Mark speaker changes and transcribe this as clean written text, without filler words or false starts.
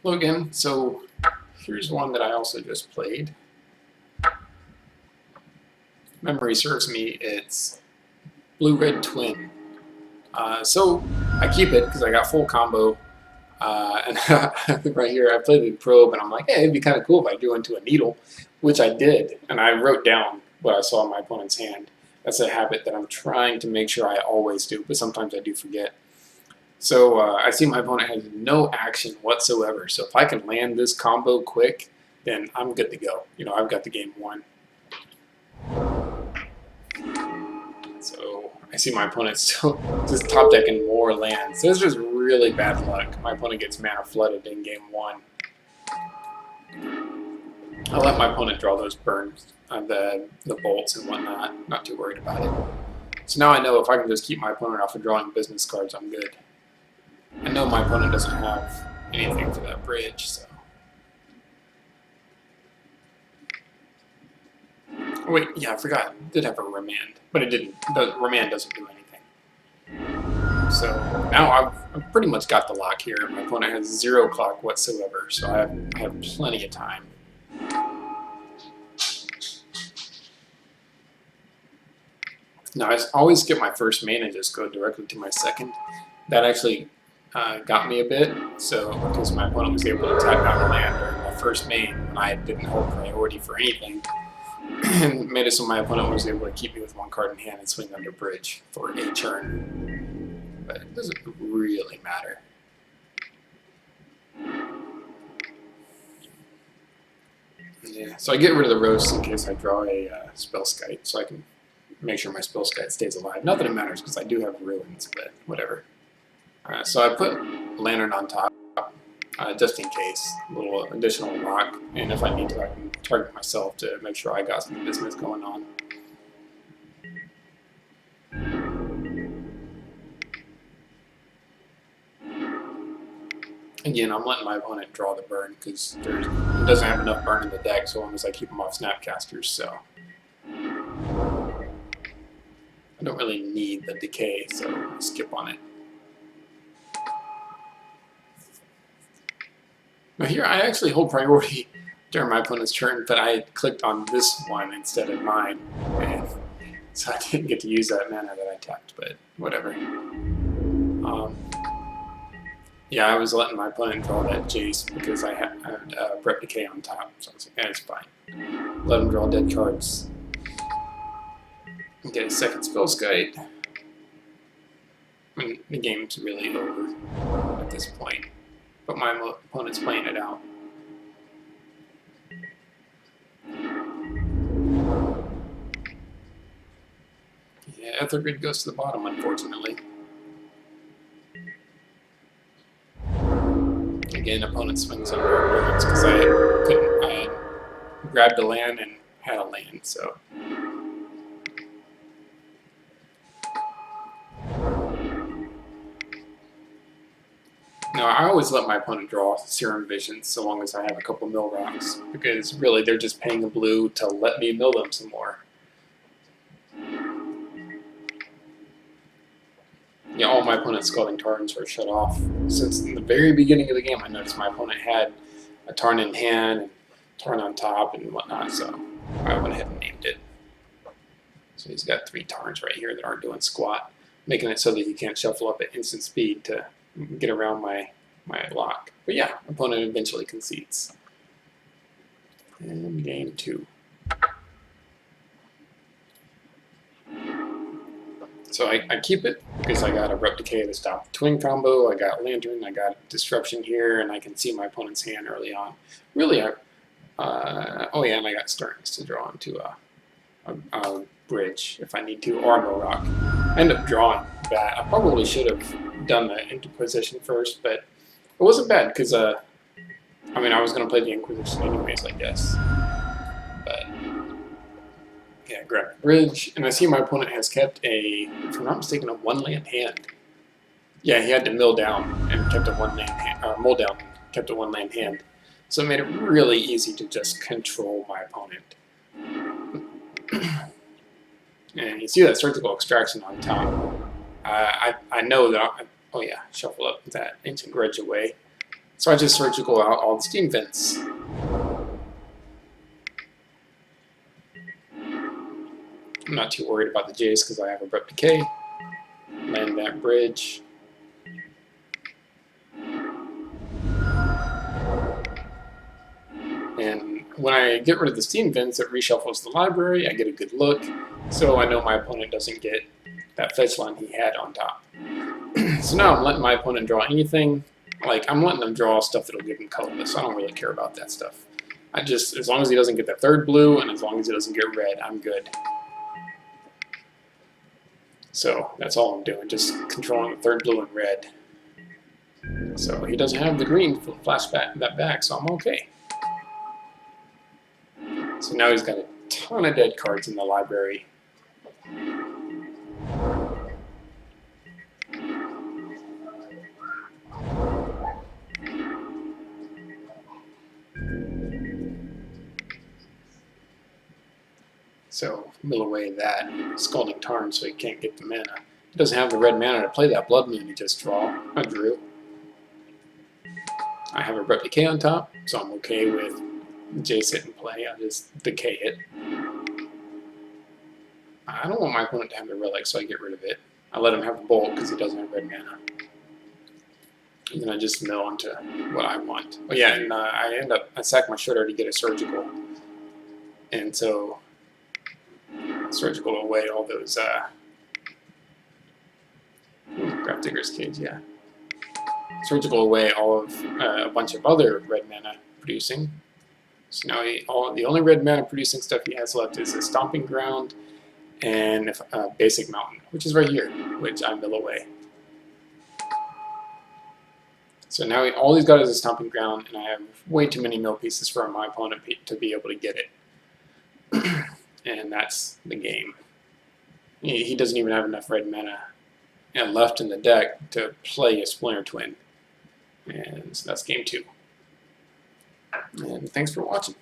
Speaker 1: Hello again. So here's one that I also just played. Memory serves me, it's Blue-Red Twin. So I keep it because I got full combo. And right here, I played the probe, and I'm like, hey, it'd be kind of cool if I drew into a needle, which I did. And I wrote down what I saw in my opponent's hand. That's a habit that I'm trying to make sure I always do, but sometimes I do forget. So I see my opponent has no action whatsoever. So if I can land this combo quick, then I'm good to go. I've got the game won. So I see my opponent still just top decking more lands. This is really bad luck. My opponent gets mana flooded in game one. I'll let my opponent draw those burns, the bolts and whatnot. Not too worried about it. So now I know if I can just keep my opponent off of drawing business cards, I'm good. I know my opponent doesn't have anything for that bridge, so. Oh, wait, yeah, I forgot. It did have a remand, but it didn't. The remand doesn't do anything. So now I've pretty much got the lock here. My opponent has 0 clock whatsoever, so I have plenty of time. Now I always skip my first main and just go directly to my second. That actually got me a bit, so because my opponent was able to tap down a land during my first main, and I didn't hold priority for anything, and made it so my opponent was able to keep me with 1 card in hand and swing under bridge for a turn. But it doesn't really matter. Yeah, so I get rid of the roast in case I draw a Spellskite, so I can make sure my Spellskite stays alive. Not that it matters, because I do have ruins, but whatever. So I put Lantern on top, just in case, a little additional rock, and if I need to, I can target myself to make sure I got some business going on. Again, I'm letting my opponent draw the burn, because he doesn't have enough burn in the deck, so long as I keep him off Snapcasters, so. I don't really need the decay, so I skip on it. Now here, I actually hold priority during my opponent's turn, but I clicked on this one instead of mine, and so I didn't get to use that mana that I tapped, but whatever. Yeah, I was letting my opponent draw that Jace because I had Brep Decay on top, so I was like, it's fine. Let him draw dead cards. And get a second Spellskite. I mean, the game's really over at this point, but my opponent's playing it out. Yeah, Ethergrid goes to the bottom, unfortunately. Again, opponent swings under ruins because I grabbed a land and had a land, so. Now, I always let my opponent draw Serum Visions so long as I have a couple mill rocks, because really they're just paying a blue to let me mill them some more. Yeah, all my opponent's Scalding Tarns are shut off. Since the very beginning of the game, I noticed my opponent had a Tarn in hand, and Tarn on top, and whatnot, so I went ahead and named it. So he's got 3 Tarns right here that aren't doing squat, making it so that he can't shuffle up at instant speed to get around my lock. But yeah, opponent eventually concedes. And game 2. So I keep it because I got a Brep Decay to stop the twin combo, I got Lantern, I got Disruption here, and I can see my opponent's hand early on. Really, oh yeah, and I got Sterns to draw into a bridge if I need to, or a Mill Rock. I end up drawing that. I probably should have done the Inquisition first, but it wasn't bad because, I mean, I was going to play the Inquisition anyways, I guess. But yeah, grab the bridge, and I see my opponent has kept a, if I'm not mistaken, a 1-land hand. Yeah, he had to mill down and kept a 1-land hand, or mull down and kept a 1-land hand. So it made it really easy to just control my opponent. And you see that Surgical Extraction on top. I know that, oh yeah, shuffle up that Ancient Grudge away. So I just surgical out all the steam vents. I'm not too worried about the Jace because I have Abrupt Decay. Land that bridge. And when I get rid of the steam vents, it reshuffles the library. I get a good look, so I know my opponent doesn't get that fetch line he had on top. So now I'm letting my opponent draw anything. Like, I'm letting them draw stuff that'll give him colorless. I don't really care about that stuff. I just, as long as he doesn't get the third blue, and as long as he doesn't get red, I'm good. So that's all I'm doing, just controlling the third blue and red. So he doesn't have the green to flash that back, so I'm okay. So now he's got a ton of dead cards in the library. So mill away that Scalding Tarn so he can't get the mana. He doesn't have the red mana to play that Blood Moon he just drew. I have a Abrupt Decay on top, so I'm okay with Jace hit and play. I'll just decay it. I don't want my opponent to have the relic, so I get rid of it. I let him have the bolt because he doesn't have red mana. And then I just mill into what I want. Oh yeah, and I sack my Shredder to get a surgical. And so surgical away all those Grafdigger's Cage, yeah. Surgical away all of a bunch of other red mana producing. So now the only red mana producing stuff he has left is a Stomping Ground and Basic Mountain, which is right here, which I mill away. So now all he's got is a Stomping Ground, and I have way too many mill pieces for my opponent to be able to get it. And that's the game. He doesn't even have enough red mana left in the deck to play a Splinter Twin. And so that's game 2. And thanks for watching.